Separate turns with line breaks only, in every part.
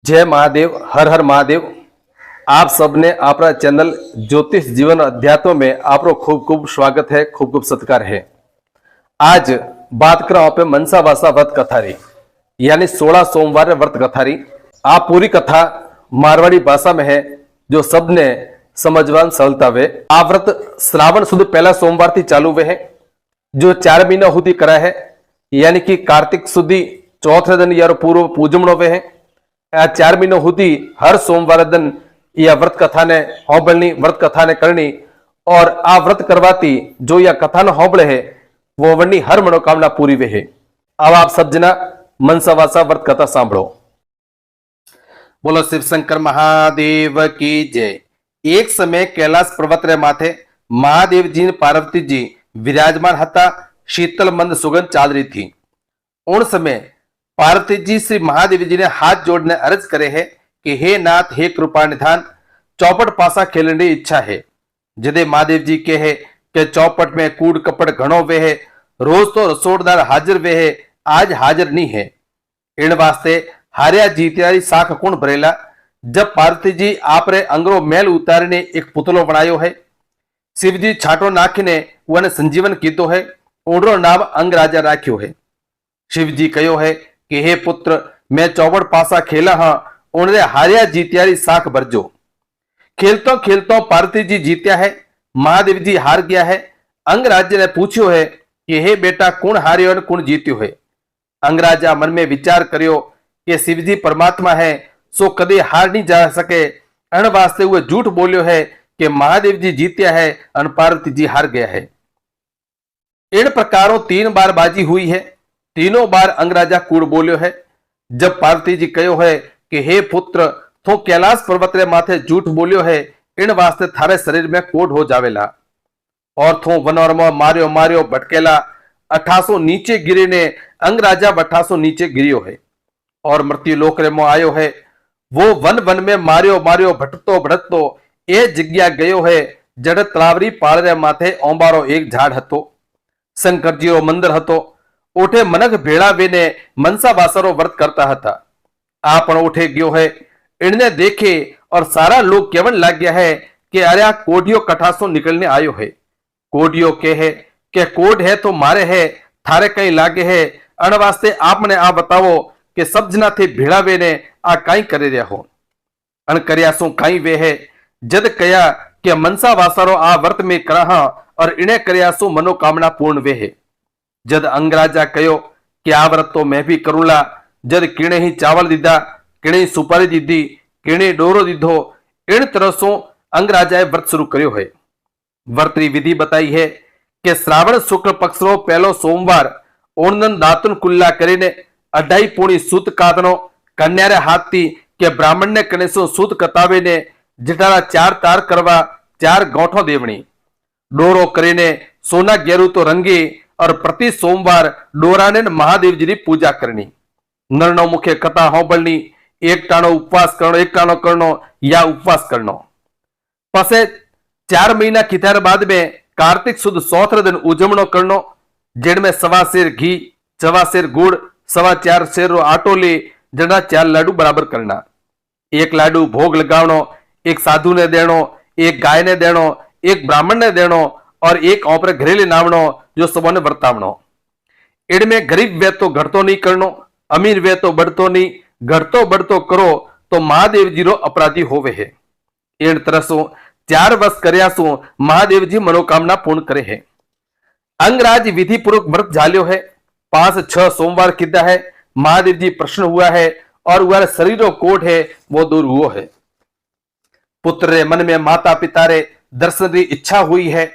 जय महादेव, हर हर महादेव। आप सबने आपरा चैनल ज्योतिष जीवन अध्यात्म में आपरो खूब खूब स्वागत है, खूब खूब सत्कार है। आज बात करो आप मनसा वासा व्रत कथारी यानी 16 सोमवार व्रत कथारी। आप पूरी कथा मारवाड़ी भाषा में है जो सबने समझवान सरलता वे। आ व्रत श्रावण सुद पहला सोमवार थी चालू वे है जो 4 महीना हुदी करा है यानी कि कार्तिक सुधी चौथे दिन यारो पूर्व पूजमणो वे है। 4 महीनों हुदी हर सोमवार दिन यह व्रत कथा ने होबलनी व्रत कथा ने करनी और आ व्रत करवाती जो यह कथा ने होबले है वो वरनी हर मनोकामना पूरी वे है। अब आप सब जना मनसा वासा व्रत कथा सांभळो। बोलो शिव शंकर महादेव की जय। एक समय कैलाश पर्वत रे माथे महादेव जी ने पार्वती जी विराजमान हता। शीतल मंद सुगंध चाल रही थी। उन समय पार्वती जी श्री महादेव जी ने हाथ जोड़ने अर्ज करे है कि हे नाथ, हे कृपा निधान, चौपट पासा खेलने की इच्छा है। जदे महादेव जी के है कि चौपट में कूड़ कपड़ घणो वे है, रोज तो रसोड़दार हाजिर वे है, आज हाजिर नहीं है। इन वास्ते हारिया जीतियारी साख कौन भरेला। जब पार्वती जी आपरे अंगरो मेल उतारीने एक पुतलो बनायो है, शिवजी छाटो नाखीने वने संजीवन कीधो है, ओडरो नाम अंगराजा राख्यो है। शिवजी कहो है कि हे पुत्र, मैं चौबड़ पासा खेला हाँ, उन्हें हारिया जीतियारी साख भरजो। खेलतो खेलतो पार्वती जी जीत्या है, महादेव जी हार गया है। अंगराजा ने पूछ्यो है कि हे बेटा, कौन हारियो और कौन जीत्यो है। अंगराजा मन में विचार करियो कि शिवजी परमात्मा है सो कदे हार नहीं जा सके। अण वास्ते वो झूठ बोलियो है कि महादेव जी जीत्या है और पार्वती जी हार गया है। इन प्रकारों 3 बार बाजी हुई है। तीनों बार अंगराजा कूड़ बोलियो है। जब पार्वती जी कहो है कि हे पुत्र, तो कैलाश पर्वत रे माथे झूठ बोलियो है, इन वास्ते थारे शरीर में कोड हो जावेला। और थो वनवर में मारियो मारियो भटकेला, 88 नीचे गिरी ने अंगराजा 88 नीचे गिरियो है और मृत्यु लोक रे में आयो है। वो वन वन में मारियो मारियो भटकतो भटकतो ए जग्या गयो है जड़ तलावरी पाड़ रे माथे ओंबारो एक झाड़ हतो। शंकर जी रो मंदिर हतो। ओठे मनक भेड़ा वेने मनसा वासरो व्रत करता हता। आपन ओठे गयो है। इनने देखे और सारा लोग केवन लाग गया है कि अरे आ कोडियो कठासो निकलने आयो है। कोडियो के है कि कोड है तो मारे है, थारे कहीं लागे है। अण वास्ते आपने आ बतावो कि सब जना थे भेड़ा वेने आ कई करे रहा हो। अण कर्यासो कई वे है। जद कया कि मनसा वासरो आ व्रत में कराहा और इन्हें कर्यासो मनोकामना पूर्ण वे है। जद अंगराजा कहो कि आ व्रत तो मैं भी करूंला। जद किणे ही चावल दीदा, किणे ही सुपारी दीदी, किणे डोरो दीधो। इन तरह सो अंगराजाए व्रत शुरू कर्यो है। व्रत की विधि बताई है कि श्रावण शुक्ल पक्ष रो पहलो सोमवार ओणन दातुन कुल्ला करीने 2.5 पूणी सूत कातनो कन्यारे हाथी के ब्राह्मण ने कनेसो सूत कतावे ने जटारा 4 तार करवा 4 गौठो देवणी। डोरो करीने सोना गेरू तो रंगी और प्रति सोमवार डोराने महादेव जी की पूजा करनी। नरनो मुख्य कथा होबलनी, एक टाणो उपवास करनो, एक टाणो करनो या उपवास करनो। पसे 4 महीना कितार बाद में कार्तिक सुद 14 दिन उजमणो करनो, जिनमें 1.25 सेर घी, 1.25 सेर गुड़, 4.25 सेर रो आटो ले जना 4 लाडू बराबर करना। एक लाडू भोग लगावनो, एक साधु ने देनो, एक गाय ने देनो, एक ब्राह्मण ने देनो और एक ओपरे घरेले नावनो जो सबोने वर्तावनो। इनमें गरीब वे तो घटतो नहीं करनो, अमीर वे तो बढ़तो नहीं, घटतो बढ़तो करो तो महादेव जी रो अपराधी होवे है। इन तरह सो 4 वर्ष कर्यासो महादेव जी मनोकामना पूर्ण करे है। अंगराज विधि पूर्वक व्रत झाल्यो है। 5-6 सोमवार किदा है। महादेव जी प्रसन्न हुआ है और वह शरीरो कोट है वो दूर हुआ है। पुत्र रे मन में माता पिता रे दर्शन की इच्छा हुई है।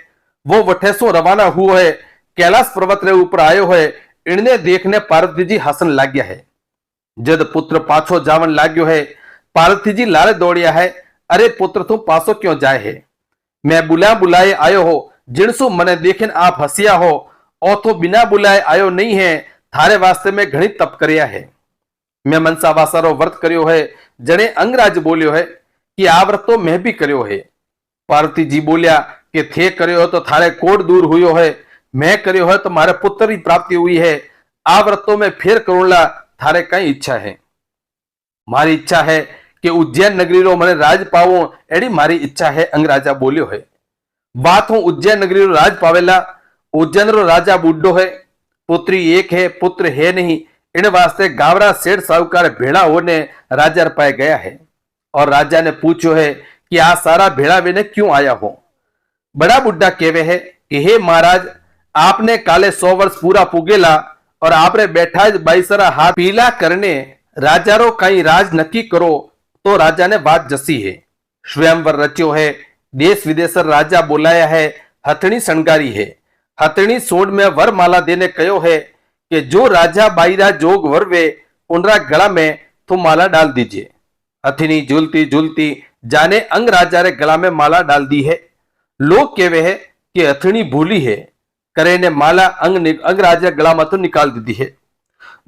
वो वठेसो रवाना हुआ है। कैलाश पर्वत रे ऊपर आयो है। इन्हें देखने पार्वती जी हसन लाग गया है। जद पुत्र पाछो जावन लाग्यो है, पार्वती जी लारे दौड़िया है। अरे पुत्र, तू पासो क्यों जाए है? मैं बुला बुलाए आयो हो, जिनसु मने देखिन आप हसिया हो। और तो बिना बुलाए आयो नहीं है, थारे वास्ते में घणी तप करिया है। मैं मनसा वासारो व्रत करियो है। जने अंगराज बोलियो है कि आ व्रत तो मैं भी करियो है। पार्वती जी बोलिया कि थे करियो हो तो थारे कोड दूर हुयो है, मैं करियो है तो मारे पुत्र की प्राप्ति हुई है। आ व्रतों में फिर करूंला, थारे कई इच्छा है। मारी इच्छा है कि उज्जैन नगरी रो मने राज पावो एडी मारी इच्छा है, अंग राजा बोलियो है। बात हूं उज्जैन नगरी रो राज पावेला। उज्जैन रो राजा बूढ़ो है, पुत्री एक है, पुत्र है नहीं। इन वास्ते गावरा सेठ साहूकार भेड़ा होने राजा पाए गया है। और राजा ने पूछो है कि आ सारा भेड़ा वेने क्यों आया हो। बड़ा बुढ़ा कहवे है कि हे महाराज, आपने काले 100 वर्ष पूरा पुगेला और आपने बैठा बाईसरा हाथ पीला करने राजा रो कई राज नक्की करो। तो राजा ने बात जसी है, स्वयंवर रच्यो है, देश विदेश राजा बोलाया है, हथनी शणगारी है। हथनी सोड में वरमाला देने कहो है कि जो राजा बाईरा जोग वरवे उनरा गला में तो माला डाल दीजिए। हथनी झूलती झूलती जाने अंग राजा रे गला में माला डाल दी है। लोग कहवे है कि हथनी भूली है, करे ने माला अंग राजा गला में तो निकाल दी है।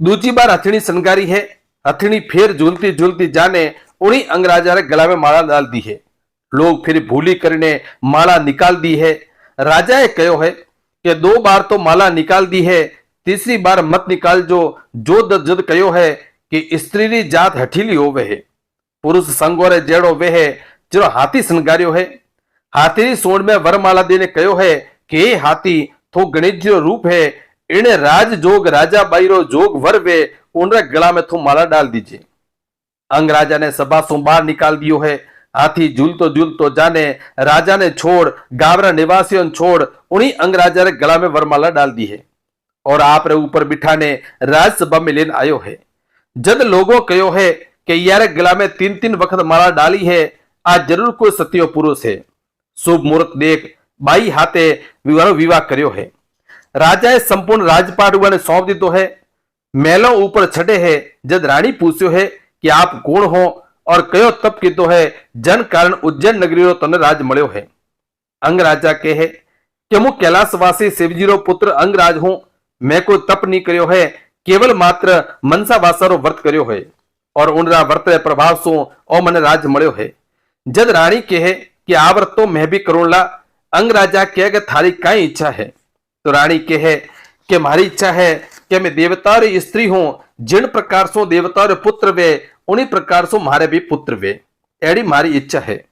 दूसरी बार हथनी शणगारी है। हथनी फिर झूलती झूलती जाने उन्हीं अंग राजा रे गला में माला डाल दी है। लोग फिर भूली करने माला निकाल दी है। राजा ने कहो है कि 2 बार तो माला निकाल दी है, तीसरी बार मत निकाल जो जद कहो है कि स्त्री री जात हठीली होवे है, पुरुष संगोरे जेड़ो वे है जो हाथी शणगार्यो है। हाथी री सोड में वरमाला देने कहो है कि ये हाथी तो गणेश जी रो रूप है, इन्हें राज जोग राजा बाईरो जोग वर वे उनरे गला में तो माला डाल दीजिए। अंग राजा ने सभा से बाहर निकाल दियो है। हाथी झूलतो झूलतो जाने राजा ने छोड़ गावरा निवासियों छोड़ उन्हीं अंग राजा ने गला में वरमाला डाल दी है और आप रे ऊपर बिठाने राजसभा में लेने आयो है। जद लोगों कहो है कि यार गला में 3-3 वक्त माला डाली है, आज जरूर कोई सत्यो पुरुष है। शुभ मुहूर्त देख बाई हाथे विवाह कर्यो है। राजाए संपूर्ण राजपाट ने सौंप दीतो है। मेलो ऊपर छठे है। जद रानी पूछ्यो है कि आप कौन हो और कयो तप कीतो है, जन कारण उज्जैन नगरी रो तने राज मळ्यो है। अंग राजा कहे कि मु कैलाशवासी शिवजी रो पुत्र अंगराज हूं, मैं कोई तप नहीं कर्यो है, केवल मात्र मनसा वासा रो व्रत कर्यो है और उनरा व्रत रे प्रभाव सो ओ मने राज मळ्यो है। जद रानी कहे कि आ व्रत तो मैं भी करूंला। अंग राजा कहे कि थारी काई इच्छा है। तो रानी कहे कि मारी इच्छा है कि मैं देवता री स्त्री हूं, जिन प्रकार सो देवता रे पुत्र वे उन्हीं प्रकार सो मारे भी पुत्र वे, एड़ी मारी इच्छा है।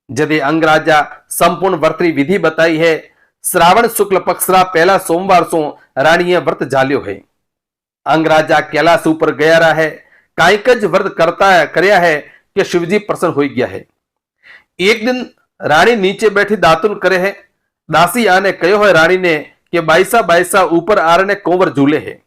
जदे अंग राजा संपूर्ण व्रत री विधि बताई है। श्रावण शुक्ल पक्ष रा पहला सोमवार सो रानीए व्रत जाल्यो है। अंग राजा कैलाश ऊपर गया रहा है, काईकज व्रत करता है करया है कि शिवजी प्रसन्न हो गया है। एक दिन रानी नीचे बैठी दातुन करे है। दासी आने कहो है रानी ने कि बाईसा ऊपर आरने कोवर झूले है।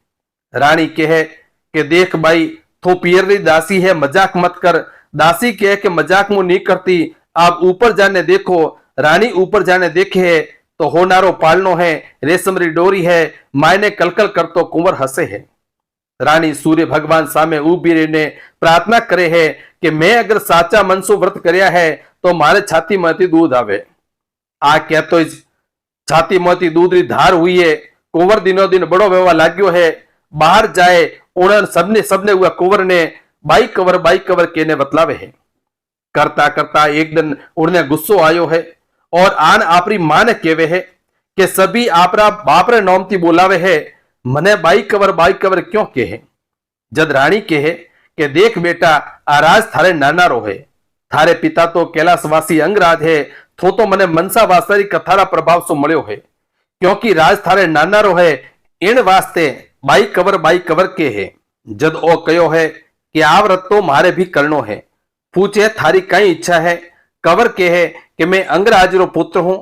रानी कहे कि देख बाई, तो पियर री दासी है, मजाक मत कर। दासी कहे कि मजाक मुंह नहीं करती, आप ऊपर जाने देखो। रानी ऊपर जाने देखे है तो होनारो पालनो है, रेशम री डोरी है, मायने कलकल करतो कुंवर हसे है। रानी सूर्य भगवान सामे उभी रहीने प्रार्थना करे है कि मैं अगर साचा मन सो व्रत करया है तो मारे छाती मांथी दूध आवे। आ कहतो छाती मांथी दूध री धार हुई है। कुंवर दिनों दिन बड़ो वेवा लाग्यो है। बाहर जाए उड़न सबने हुआ कुंवर ने बाई कवर केने बतलावे है। करता करता एक दिन उड़ने गुस्सो आयो है और आन आपरी मां ने केवे है कि सभी आपरा बाप रे नाम थी बोलावे है, मने बाई कवर क्यों कहे। जद रानी कहे कि देख बेटा, आराज थारे नाना रो है, थारे पिता तो कैलाशवासी अंगराज है, तो मने मनसा वासारी कथारा प्रभाव सो मळ्यो है, क्योंकि राज थारे नाना रो है, इन वास्ते बाई कवर के है। जद ओ कयो है कि आ व्रत तो मारे भी करनो है। पूछे थारी कई इच्छा है। कवर के है कि मैं अंगराज रो पुत्र हूं,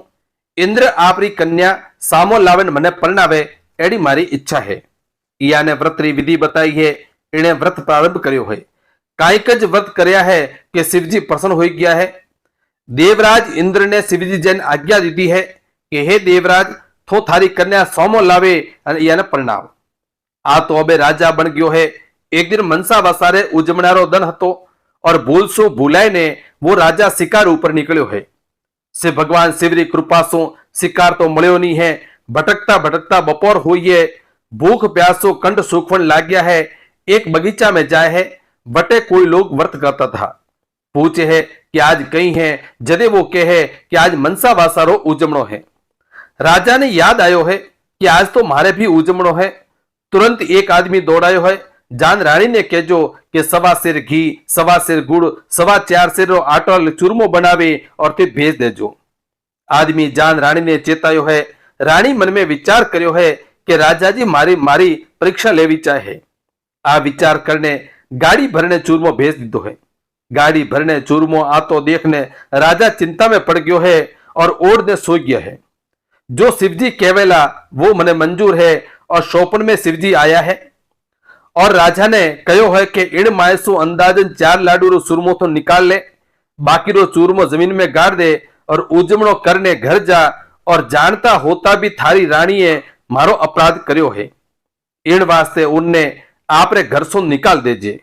इंद्र आपरी कन्या सामो लावन मने परणावे, एडी मारी इच्छा है। याने व्रत री विधि बताई है, इन्हें व्रत प्रारंभ कर्यो है। काईकज व्रत करया है कि शिवजी प्रसन्न हो गया है। देवराज इंद्र ने शिवजी जन आज्ञा दी है कि हे देवराज, थो थारी कन्या सोमो लावे अने याने परणाव। आ तो अबे राजा बन गयो है। एक दिन मनसा वसारे उजमणारो दन हतो और भूलसो भूलाय ने वो राजा शिकार ऊपर निकल्यो है। से भगवान शिव री कृपा सो शिकार तो मळ्यो नहीं है। भटकता भटकता बपोर हुई है। भूख प्यासो कंठ सूखवन लाग गया है। एक बगीचा में जाए है, बटे कोई लोग व्रत करता था। पूछे है कि आज कहीं है। जदे वो कहे कि आज मनसा वासारो उजमणो है। राजा ने याद आयो है कि आज तो मारे भी उजमणो है। तुरंत एक आदमी दौड़ायो है। जान रानी ने कहो कि 1.25 सेर घी, 1.25 सेर गुड़, 4.25 सेर आटो चूरमो बनावे और ते भेज देजो। आदमी जान रानी ने चेतायो है। रानी मन में विचार कर्यो है कि राजा जी मारी मारी परीक्षा लेवी चाहे। आ विचार करने गाड़ी भरने चूरमो भेज दीधो है। गाड़ी भरने चूरमो आतो देखने राजा चिंता में पड़ गयो है और ओढ़ ने सो गया है। जो शिवजी कहवेला वो मने मंजूर है और शोपन में शिवजी आया है। और राजा ने कहो है कि इन मायसु अंदाजन 4 लाडू रो चूरमो तो निकाल ले, बाकी रो चूरमो जमीन में गाड़ दे और उजमणो करने घर जा, और जानता होता भी थारी रानीए मारो अपराध कर्यो है, इन वास्ते उनने आपरे घर सो निकाल देजे।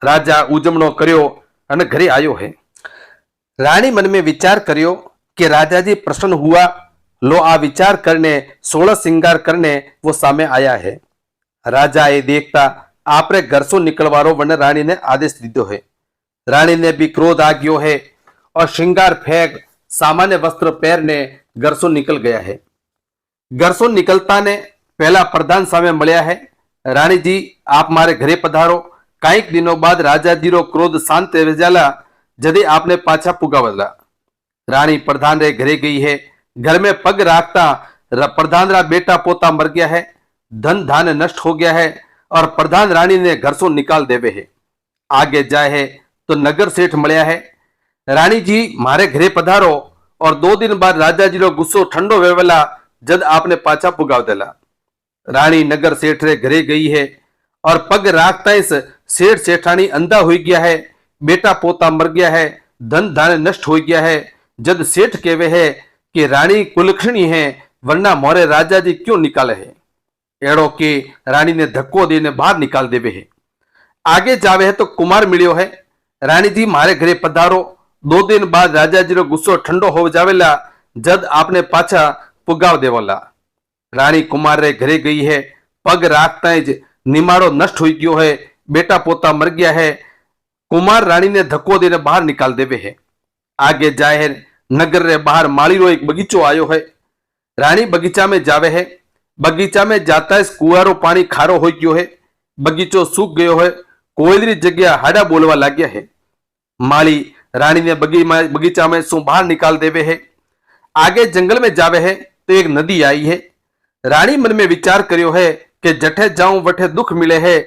राजा उजमणो कर्यो अने घरे आयो है। रानी मन में विचार कर्यो कि राजा जी प्रसन्न हुआ। लो आ विचार करने 16 श्रृंगार करने वो सामे आया है। राजा ये देखता आपरे घर सो निकलवारो वने रानी ने आदेश दीधो है। रानी ने भी क्रोध आ गयो है और श्रृंगार फेंक सामान्य वस्त्र पहरने घर सो निकल गया है। घर सो निकलता ने पहला प्रधान सामे मळ्या है। रानी जी आप मारे घरे पधारो। कईक दिनों बाद राजा जी रो क्रोध शांत हो जाला जदे आपने पाछा पुगावला। रानी प्रधान रे घरे गई है। घर में पग राखता प्रधान रा बेटा पोता मर गया है, धन धान नष्ट हो गया है और प्रधान रानी ने घर सो निकाल देवे है। आगे जाए है तो नगर सेठ मळ्या है। रानी जी मारे घरे पधारो। और 2 दिन बाद राजा जी रो गुस्सो ठंडो वेवेला जद आपने पाछा पुगाव देला। रानी नगर सेठ रे घरे गई है और पग राखता इस सेठ सेठानी अंधा हो गया है, बेटा पोता मर गया है, धन धान नष्ट हो गया है। जद सेठ कहवे है कि रानी कुलक्षणी है, वरना मोरे राजा जी क्यों निकाले है। एड़ो के रानी ने धक्को देने बाहर निकाल देवे है। आगे जावे है तो कुमार मिलियो है। रानी जी मारे घरे पधारो। 2 दिन बाद राजा जी रो गुस्सो ठंडो हो जावेला जद आपने पाछा पुगाव देवाला। रानी कुमार रे घरे गई है। पग राखता ज निमाड़ो नष्ट हो गयो है, बेटा पोता मर गया है। कुमार रानी ने धक्को देने बाहर निकाल देवे है। आगे जाए है नगर रे बाहर माली रो एक बगीचो आयो है। रानी बगीचा में जावे है। बगीचा में जाता है कुआरो पानी खारो हो गयो है, बगीचो सूख गयो है, कोयलरी जगह हाड़ा बोलवा लाग्या है। माली रानी ने बगीचा में सु बाहर निकाल देवे है। आगे जंगल में जावे है तो एक नदी आई है। रानी मन में विचार कर्यो है कि जठे जाऊं वठे दुख मिले है,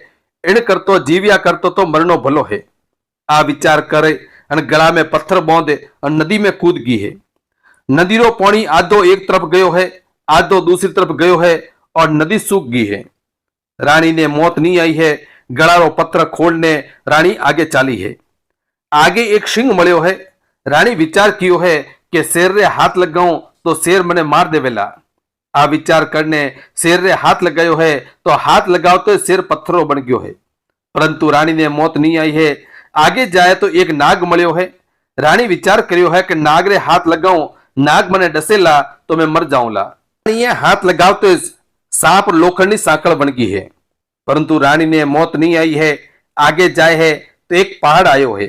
इन करतो जीविया करतो तो मरनो भलो है। आ विचार करे और गला में पत्थर बांधे और नदी में कूद गई है। नदी रो पानी आधो एक तरफ गयो है, आधो दूसरी तरफ गयो है और नदी सूख गई है। रानी ने मौत नहीं आई है। गला रो पत्थर खोलने रानी आगे चाली है। आगे एक सिंह मळ्यो है। रानी विचार कियो है कि शेर रे हाथ लगाऊं तो शेर मने मार देवेला। आ विचार करने शेर रे हाथ लगायो है तो हाथ लगाओ तो शेर पत्थरों बन गयो है, परंतु रानी ने मौत नहीं आई है। आगे जाए तो एक नाग मळ्यो है। रानी विचार कर्यो है कि नाग रे हाथ लगाऊं, नाग मने डसेला तो मैं मर जाऊंला। रानी हाथ लगाओ तो सांप लोखंडी सांकड़ बन गई है, परंतु रानी ने मौत नहीं आई है। आगे जाए है तो एक पहाड़ आयो है।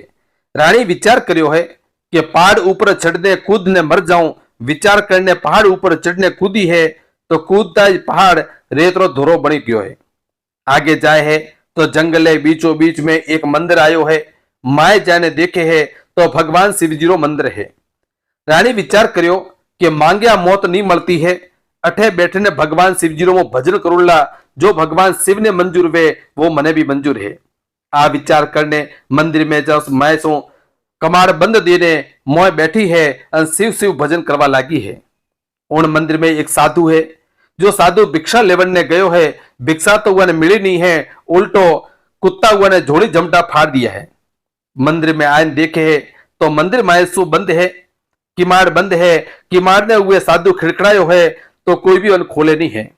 रानी विचार कर्यो है कि पहाड़ ऊपर चढ़ने कूदने मर जाऊं। विचार करने पहाड़ ऊपर चढ़ने कूदी है तो कूदता ही पहाड़ रेतरो धोरो बनी गयो है। आगे जाए है तो जंगले बीचों बीच में एक मंदिर आयो है। माए जाने देखे है तो भगवान शिवजी रो मंदिर है। रानी विचार कर्यो कि मांग्या मौत नहीं मिलती है, अठे बैठे ने भगवान शिवजी रो भजन करूला। जो भगवान शिव ने मंजूर वे वो मने भी मंजूर है। आ विचार करने मंदिर में जब मैं सो कमाड़ बंद देने मोय बैठी है और शिव शिव भजन करवा लागी है। उन मंदिर में एक साधु है। जो साधु भिक्षा लेवन ने गयो है, भिक्षा तो वह मिली नहीं है, उल्टो कुत्ता हुआ ने झोली जमटा फाड़ दिया है। मंदिर में आयन देखे है तो मंदिर मायसू बंद है, किमाड़ बंद है। किमाड़ ने हुए साधु खिड़खड़ायो है तो कोई भी उन खोले नहीं है।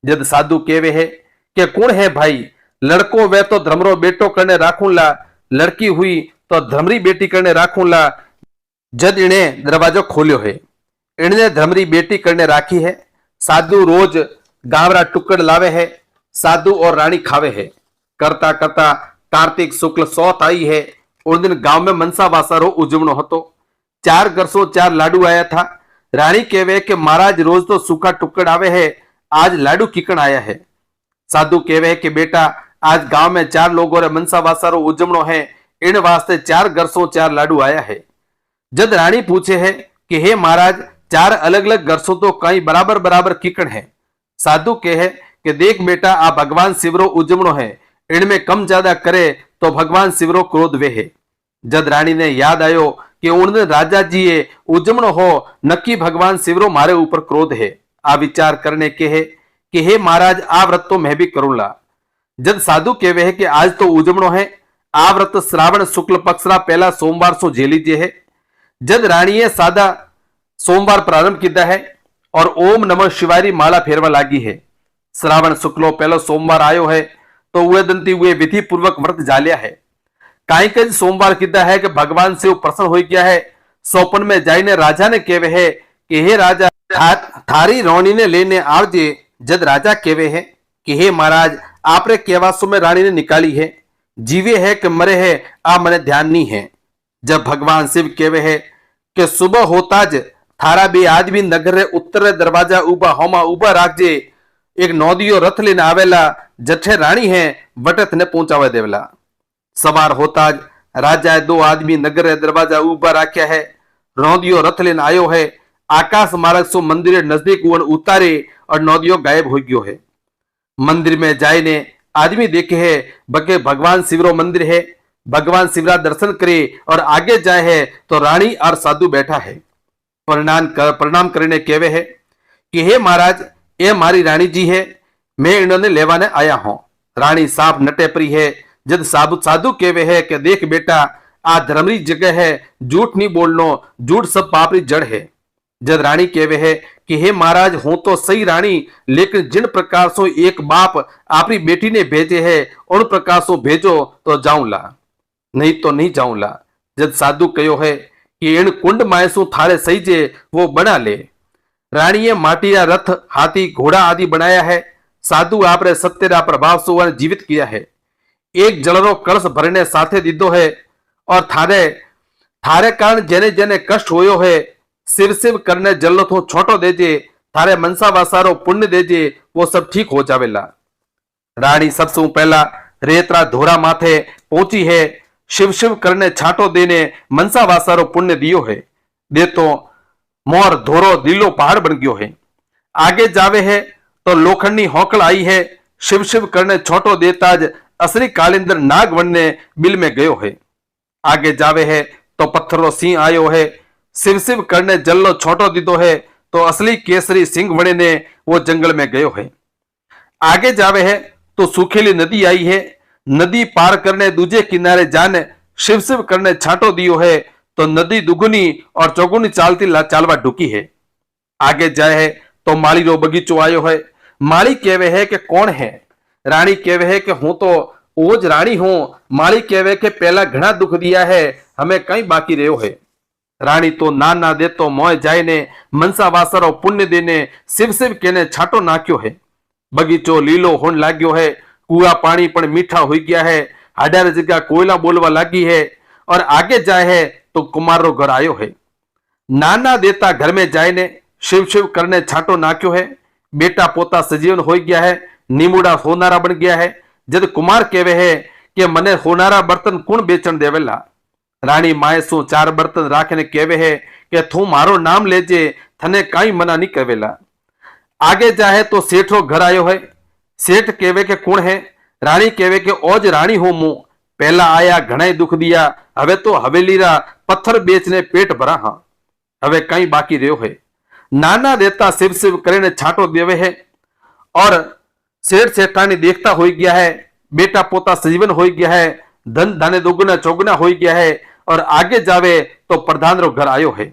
जब साधु कहवे है कि कौन है भाई, लड़को वे तो धर्मरो बेटो करने राखूला, लड़की हुई तो धर्मरी बेटी करने राखूला। जद इने दरवाजो खोलियो है, इन्हें धर्मरी बेटी करने राखी है। साधु रोज गावरा टुकड़ लावे है, साधु और रानी खावे है। करता करता कार्तिक शुक्ल सौत आई है। उस दिन गांव में मनसा वासारो उजवणो हतो। 4 गरसो 4 लाडू आया था। रानी कहवे कि महाराज रोज तो सूखा टुकड़ आवे है, आज लाडू किकण आया है। साधु कहवे कि बेटा आज गांव में 4 लोगों रे मनसा वासारो उजमणो है, इन वास्ते 4 गरसों 4 लाडू आया है। जद रानी पूछे है कि हे महाराज 4 अलग अलग गरसों तो कई बराबर बराबर किकण है। साधु कहे कि देख बेटा आ भगवान शिवरो उजमणो है, इनमें कम ज्यादा करे तो भगवान शिवरो क्रोध वे है। जद रानी ने याद आयो कि उन्हें राजा जी उजमणो हो नक्की भगवान शिवरो मारे ऊपर क्रोध है। आ विचार करने के है कि हे महाराज आ व्रत तो मैं भी करूंगा। जद साधु कहवे है कि आज तो उजमणो है, आ व्रत श्रावण शुक्ल पक्षरा पहला सोमवार सो झेली जे है। जद रानीए सादा सोमवार प्रारंभ किया है और ओम नमः शिवाय माला फेरवा लागी है। श्रावण शुक्लो पहलो सोमवार आयो है तो वे दंती हुए विधि पूर्वक व्रत जालिया है। काई के सोमवार किया है कि भगवान से प्रसन्न हो गया है। सोपन में जाइने राजा ने कहवे है कि हे राजा थारी रानी ने लेने आवजे। जद राजा कहवे है कि हे महाराज आपरे केवासों में रानी ने निकाली है, जीवे है कि मरे है आ मने ध्यान नहीं है। जब भगवान शिव कहवे है कि सुबह होता ज थारा बे आदमी नगर रे उत्तर दरवाजा उबा होमा उबा राखजे। एक नौदियो रथ लेने आवेला जठे रानी है वटत ने पहुंचावे देवला। सवार होता ज राजा 2 आदमी नगर रे दरवाजा उबा राख्या है। नौदियो रथ लेने आयो है, आकाश मार्ग सो मंदिर नजदीक उन उतारे और नौदियो गायब हो गयो है। मंदिर में जाइने आदमी देखे है बके भगवान शिवरो मंदिर है। भगवान शिवरा दर्शन करे और आगे जाए है तो रानी और साधु बैठा है। प्रणाम करने कहवे है कि हे महाराज ये मारी रानी जी है, मैं इन्होंने लेवाने आया हूं। रानी साफ नटे परी है। जद साधु कहवे है कि देख बेटा आ धर्मरी जगह है, झूठ नहीं बोलनो, झूठ सब पापरी जड़ है। जद रानी कहवे है कि हे महाराज हूं तो सही रानी, लेकिन जिन प्रकार सो एक बाप आपरी बेटी ने भेजे है उन प्रकार सो भेजो तो जाऊंला, नहीं तो नहीं जाऊंला। जद साधु कहो है कि इन कुंड मायसू थारे सही जे वो बना ले। रानीए माटीरा रथ हाथी घोड़ा आदि बनाया है। साधु आपरे सत्यरा प्रभाव से जीवित किया है। एक जलरो कलश भरने साथे दीदो है और थारे कारण जेने जेने कष्ट होयो है शिव शिव करने जल्लो तो छोटो देजे, थारे मनसा वासारो पुण्य देजे, वो सब ठीक हो जावेला। रानी सबसे पहला रेतरा धोरा माथे पहुंची है। शिव शिव करने छाटो देने मनसा वासारो पुण्य दियो है। दे तो मोर धोरो दिलो पहाड़ बन गयो है। आगे जावे है तो लोखंडी होकल आई है। शिव शिव करने छोटो देता ज असली कालिंदर नाग बनने बिल में गयो है। आगे जावे है तो पत्थरो सिंह आयो है। शिव शिव करने जल्लो छोटो दीदो है तो असली केसरी सिंह वणे ने वो जंगल में गयो है। आगे जावे है तो सूखेली नदी आई है। नदी पार करने दूजे किनारे जाने शिव शिव करने छाटो दियो है तो नदी दुगुनी और चौगुनी चालवा ढुकी है। आगे जाए है तो माली रो बगीचो आयो है। माली कहवे है कि कौन है? रानी कहवे है कि हूं तो ओज रानी हूं। माली कहवे के पहला घना दुख दिया है, हमें कहीं बाकी रहो है। रानी तो ना दे तो मोय जाए ने मनसा वासरो पुण्य देने शिव शिव कहने छाटो नाख्यो है। बगीचो लीलो होन लाग्यो है। कुआ पानी पण मीठा हो गया है। हाडार जगह कोयला बोलवा लागी है। और आगे जाए है तो कुमारो घर आयो है। नाना देता घर में जाए ने शिव शिव करने छाटो नाख्यो है। बेटा पोता सजीवन हो गया है। नीमुड़ा होनारा बन गया है। जद कुमार कहवे है कि मने होनारा बर्तन कुण बेचन देवेला। रानी माए सो 4 बर्तन राखने कहवे है कि तू मारो नाम लेजे, थने काई मना नहीं कवेला। आगे जाए तो सेठरो घर आयो है। सेठ कहवे के कुण है? रानी कहवे के ओज रानी हो मु। पहला आया घना दुख दिया, हवे तो हवेली रा पत्थर बेचने पेट भरा हाँ, हवे कहीं बाकी रहो है। नाना देता शिव शिव करे छाटो देवे है और सेठ सेठानी देखता हो गया है। बेटा पोता सजीवन हो गया है। धन धाने दोगुना चौगुना हो गया है। और आगे जावे तो प्रधान रो घर आयो है।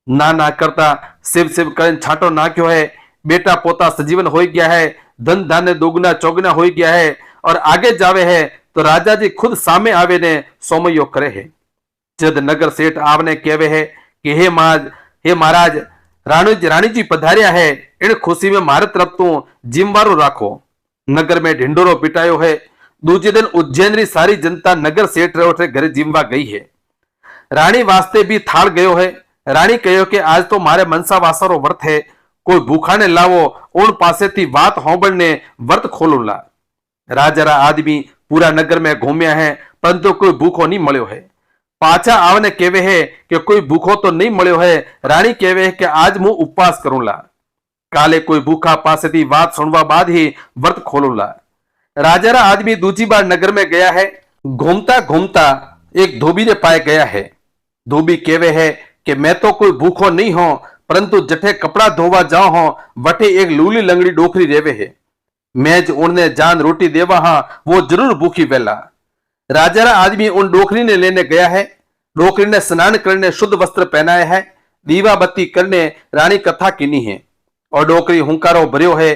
ना करता शिव शिव करे छाटो नाख्यो है। बेटा पोता सजीवन हो गया है। धन धाने दोगुना चौगुना हो गया है। और आगे जावे है तो राजा जी खुद सामे आवे ने सोमयो करे है। जद नगर सेठ आवने कहवे है कि हे महाराज रानी जी पधारिया है। इन खुशी में मारे तरफ तो जिम्मेवारो राखो। नगर में ढिंडोरो पिटायो है। दूसरे दिन उज्जैन री सारी जनता नगर सेठ रे घरे जिमवा गई है। रानी वास्ते भी थाल गयो है। रानी कहो कि आज तो मारे मनसा वासारो व्रत है, कोई भूखा ने लावो उन पासे थी बात होंबड़ ने व्रत खोलूला। राजा आदमी पूरा नगर में घूमया है परंतु कोई भूखो नहीं मळ्यो है। पाछा आवने केवे है कि कोई भूखो तो नहीं मळ्यो है। रानी केवे है कि आज मु उपवास करूंला। काले कोई भूखा पासेथी बात सुनवा बाद ही व्रत खोलूला। राजा आदमी दूसरी बार नगर में गया है। घूमता घूमता एक धोबी ने पाए गया है। धोबी केवे है कि मैं तो कोई भूखो नहीं हो परंतु जठे कपड़ा धोवा जाओ हो वटे एक लूली लंगड़ी डोकरी रेवे है। मैं जो उन्हें जान रोटी देवा हाँ वो जरूर भूखी वेला। राजा आदमी उन डोकरी ने लेने गया है। डोकरी ने स्नान करने शुद्ध वस्त्र पहनाए है। दीवा बत्ती करने रानी कथा कीनी है और डोकरी हुंकारो भर्यो है।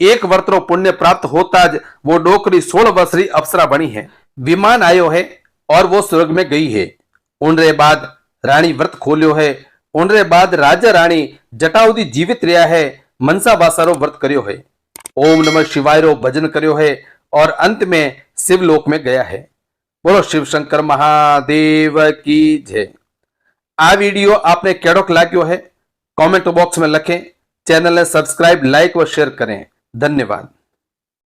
एक वर्तरो पुण्य प्राप्त होता ज वो डोकरी 16 वर्षरी अप्सरा बनी है। विमान आयो है और वो स्वर्ग में गई है। उनरे बाद रानी व्रत खोल्यो है। उनरे बाद राजा रानी जटाउदी जीवित रहा है। मनसा वासारो व्रत कर्यो है। ओम नमः शिवाय रो भजन कर्यो है और अंत में शिवलोक में गया है। बोलो शिव शंकर महादेव की जय। आ वीडियो आपने केड़ोक लाग्यो है कमेंट बॉक्स में लखें। चैनल ने सब्सक्राइब लाइक और शेयर करें। धन्यवाद।